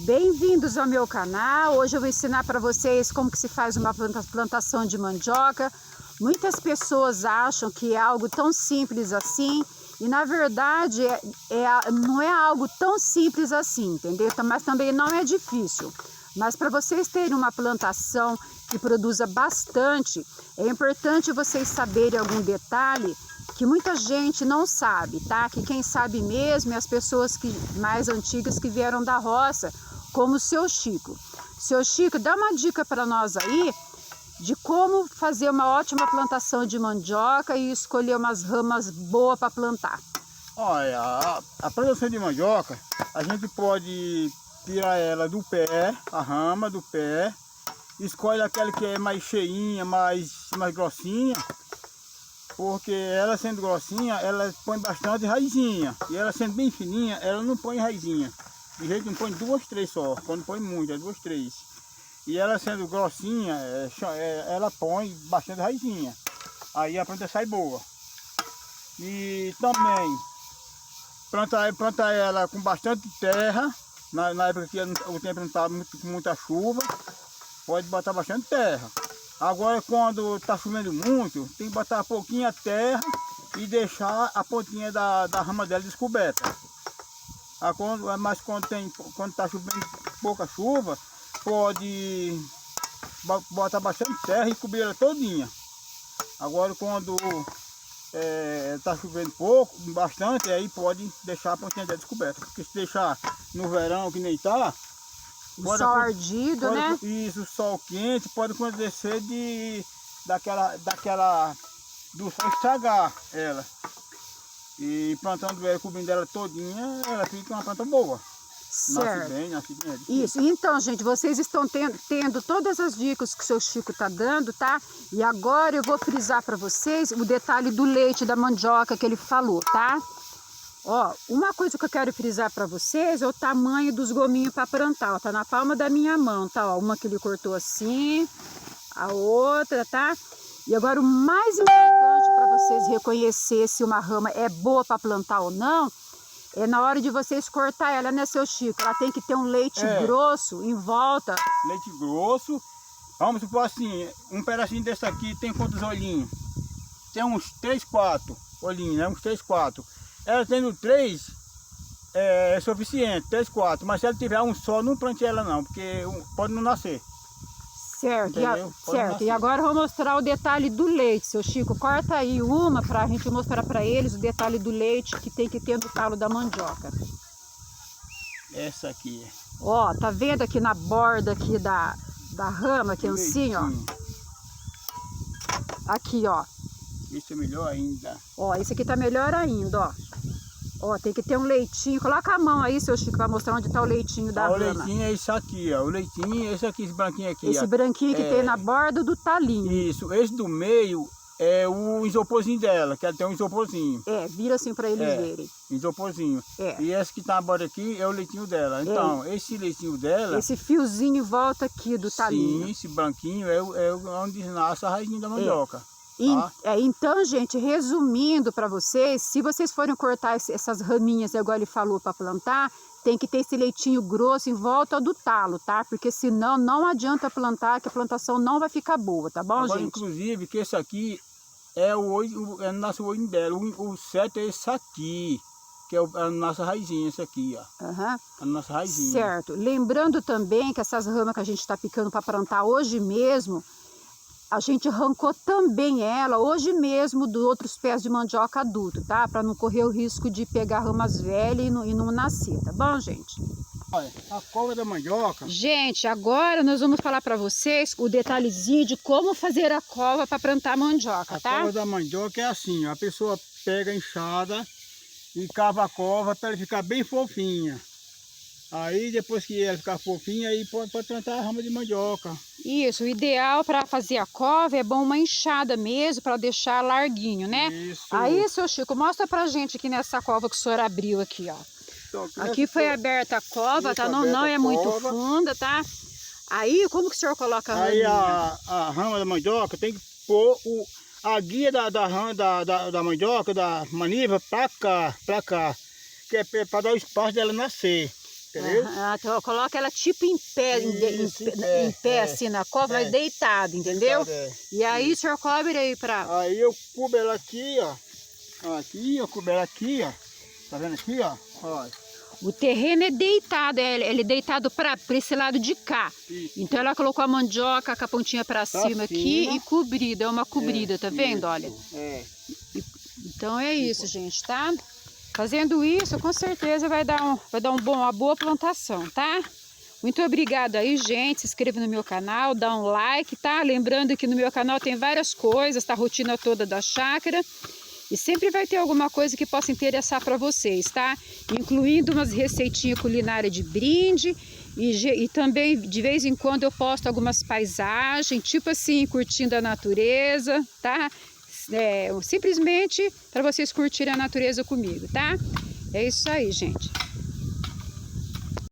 Bem-vindos ao meu canal. Hoje eu vou ensinar para vocês como que se faz uma plantação de mandioca. Muitas pessoas acham que é algo tão simples assim e na verdade não é algo tão simples assim, entendeu? Mas também não é difícil. Mas para vocês terem uma plantação que produza bastante, é importante vocês saberem algum detalhe que muita gente não sabe, tá? Que quem sabe mesmo é as pessoas mais antigas que vieram da roça, como o seu Chico. Seu Chico, dá uma dica para nós aí de como fazer uma ótima plantação de mandioca e escolher umas ramas boas para plantar. Olha, a plantação de mandioca, a gente pode tirar ela do pé, a rama do pé, escolhe aquela que é mais cheinha, mais grossinha, porque ela sendo grossinha, ela põe bastante raizinha, e ela sendo bem fininha, ela não põe raizinha. De jeito não põe duas, três só, quando põe muito, é duas, três. E ela sendo grossinha, ela põe bastante raizinha. Aí a planta sai boa. E também plantar ela com bastante terra, na época que o tempo não estava com muita chuva, pode botar bastante terra. Agora quando está chovendo muito, tem que botar pouquinha terra e deixar a pontinha da rama dela descoberta. Mas quando está chovendo pouca chuva, pode botar bastante terra e cobrir ela todinha. Agora quando está chovendo pouco, bastante, aí pode deixar a pontinha dela descoberta. Porque se deixar no verão que nem está, o sol ardido, né? Isso, o sol quente, pode acontecer do sol estragar ela. E plantando ela, cobrindo ela todinha, ela fica uma planta boa. Certo. Nasce bem. Isso, então gente, vocês estão tendo todas as dicas que o seu Chico está dando, tá? E agora eu vou frisar para vocês o detalhe do leite da mandioca que ele falou, tá? Ó, uma coisa que eu quero frisar para vocês é o tamanho dos gominhos para plantar, ó, tá na palma da minha mão, tá? Ó, uma que ele cortou assim, a outra, tá? E agora o mais importante para vocês reconhecer se uma rama é boa para plantar ou não, é na hora de vocês cortar ela, né, seu Chico? Ela tem que ter um leite grosso em volta. Leite grosso, vamos supor assim, um pedacinho desse aqui tem quantos olhinhos? Tem uns 3, 4 olhinhos, né? Uns 3, 4. Ela tendo 3 é suficiente, 3, 4. Mas se ela tiver um só, não plante ela não, porque pode não nascer. Certo, certo. E agora eu vou mostrar o detalhe do leite, seu Chico. Corta aí uma para a gente mostrar para eles o detalhe do leite que tem que ter no talo da mandioca. Essa aqui. Ó, tá vendo aqui na borda aqui da rama, aqui assim, ó. Aqui, ó. Isso é melhor ainda. Ó, esse aqui tá melhor ainda, ó. Ó, tem que ter um leitinho. Coloca a mão aí, seu Chico, para mostrar onde tá o leitinho da rama. O leitinho é isso aqui, ó. O leitinho é esse aqui, esse branquinho aqui. Esse branquinho que tem na borda do talinho. Isso, esse do meio é o isoporzinho dela, que ela tem um isoporzinho. Vira assim para eles verem. Isoporzinho. E esse que tá na borda aqui é o leitinho dela. Então, esse leitinho dela... Esse fiozinho em volta aqui do talinho. Sim, esse branquinho é onde nasce a raizinha da mandioca. Então, gente, resumindo para vocês, se vocês forem cortar essas raminhas, igual ele falou, para plantar, tem que ter esse leitinho grosso em volta do talo, tá? Porque senão não adianta plantar, que a plantação não vai ficar boa, tá bom, agora, gente? Inclusive, que esse aqui nasce o olho dela. O certo é esse aqui, que é a nossa raizinha, esse aqui, ó. A nossa raizinha. Certo. Lembrando também que essas ramas que a gente está picando para plantar hoje mesmo, a gente arrancou também ela hoje mesmo dos outros pés de mandioca adulto, tá? Para não correr o risco de pegar ramas velhas e não nascer, tá bom, gente? Olha, a cova da mandioca. Gente, agora nós vamos falar para vocês o detalhezinho de como fazer a cova para plantar mandioca, tá? A cova da mandioca é assim, ó, a pessoa pega a enxada e cava a cova para ela ficar bem fofinha. Aí depois que ela ficar fofinha, aí pode plantar a rama de mandioca. Isso, o ideal para fazer a cova é bom uma enxada mesmo, para deixar larguinho, né? Isso. Aí, seu Chico, mostra pra gente aqui nessa cova que o senhor abriu aqui, ó. Então, aqui foi aberta a cova, tá? Não é muito funda, tá? Aí, como que o senhor coloca a aí raminha? a rama da mandioca tem que pôr a guia da mandioca, da maniva, pra cá, que é para dar o espaço dela nascer. beleza? Então coloca ela tipo em pé, Isso, em pé assim na cova, mas deitado, entendeu? Deitado, E aí o senhor cobre aí pra... Aí eu cubro ela aqui, ó. Aqui, eu cubro ela aqui, ó. Tá vendo aqui, ó? Ó. O terreno é deitado, ele é deitado para esse lado de cá. Isso. Então ela colocou a mandioca com a pontinha para cima aqui e cobrida, é uma cobrida, tá vendo? Isso. Olha. Então é isso, gente, tá? Fazendo isso, com certeza vai dar uma boa plantação, tá? Muito obrigada aí, gente. Se inscreva no meu canal, dá um like, tá? Lembrando que no meu canal tem várias coisas, tá? A rotina toda da chácara. E sempre vai ter alguma coisa que possa interessar para vocês, tá? Incluindo umas receitinhas culinárias de brinde e também de vez em quando eu posto algumas paisagens, tipo assim, curtindo a natureza, tá? Simplesmente para vocês curtirem a natureza comigo, tá? É isso aí, gente.